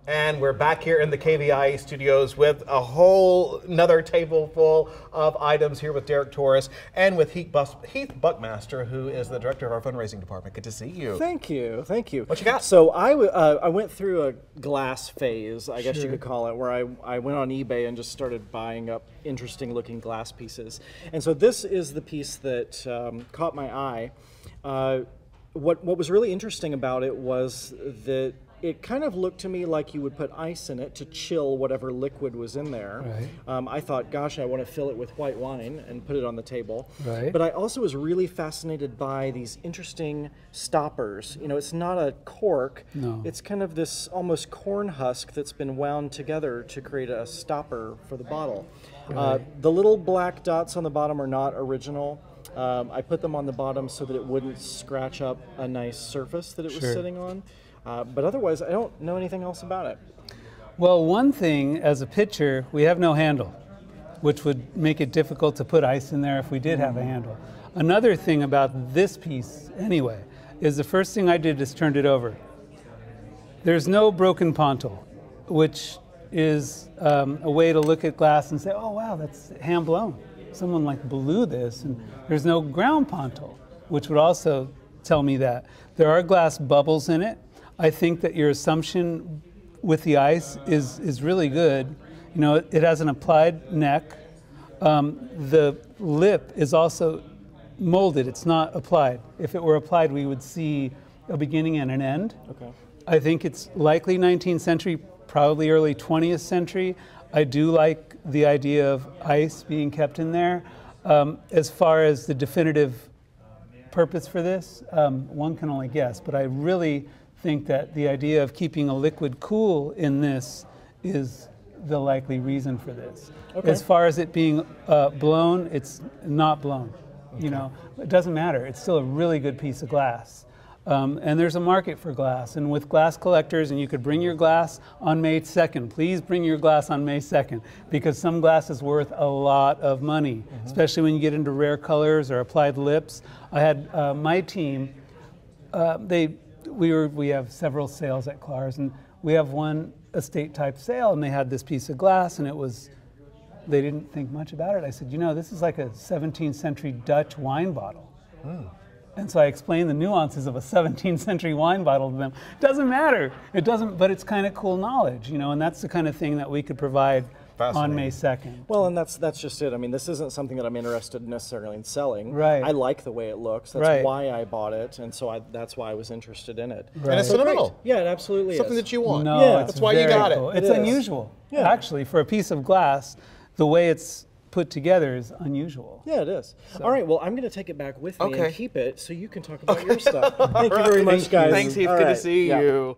And we're back here in the KVIE studios with a whole another table full of items here with Deric Torres and with Heath Buckmaster, who is the director of our fundraising department. Good to see you. Thank you, thank you. What you got? So I went through a glass phase, I guess you could call it, where I went on eBay and just started buying up interesting looking glass pieces. And so this is the piece that caught my eye. What was really interesting about it was that it kind of looked to me like you would put ice in it to chill whatever liquid was in there. Right. I thought, gosh, I want to fill it with white wine and put it on the table. Right. But I also was really fascinated by these interesting stoppers. You know, it's not a cork. No. It's kind of this almost corn husk that's been wound together to create a stopper for the bottle. Right. The little black dots on the bottom are not original. I put them on the bottom so that it wouldn't scratch up a nice surface that it was sitting on. But otherwise, I don't know anything else about it. Well, one thing, as a pitcher, we have no handle, which would make it difficult to put ice in there if we did have a handle. Another thing about this piece, anyway, is the first thing I did is turned it over. There's no broken pontil, which is a way to look at glass and say, oh, wow, that's hand blown. Someone like blew this, and there's no ground pontil, which would also tell me that. There are glass bubbles in it. I think that your assumption with the ice is really good. You know, it has an applied neck. The lip is also molded. It's not applied. If it were applied, we would see a beginning and an end. Okay. I think it's likely 19th century, probably early 20th century. I do like the idea of ice being kept in there. As far as the definitive purpose for this, one can only guess, but I really think that the idea of keeping a liquid cool in this is the likely reason for this. Okay. As far as it being blown, it's not blown. Okay. You know, it doesn't matter. It's still a really good piece of glass. And there's a market for glass. And with glass collectors, and you could bring your glass on May 2nd. Please bring your glass on May 2nd, because some glass is worth a lot of money, especially when you get into rare colors or applied lips. I had my team, we have several sales at Clars, and we have one estate type sale, and they had this piece of glass, and they didn't think much about it. I said, you know, this is like a 17th century Dutch wine bottle. And so I explained the nuances of a 17th century wine bottle to them. Doesn't matter. It doesn't, but it's kind of cool knowledge, you know, and that's the kind of thing that we could provide on May 2nd. Well, and that's just it. I mean, this isn't something that I'm interested necessarily in selling. Right. I like the way it looks. That's why I bought it, and so that's why I was interested in it. Right. And it's sentimental. Yeah, it absolutely is. Something that you want. No, yeah, that's why you got cool. it. It's unusual, actually, for a piece of glass. The way it's put together is unusual. Yeah, it is. So. All right, well, I'm going to take it back with me and keep it so you can talk about your stuff. Thank you very much, guys. Thanks, Heath. Good to see you.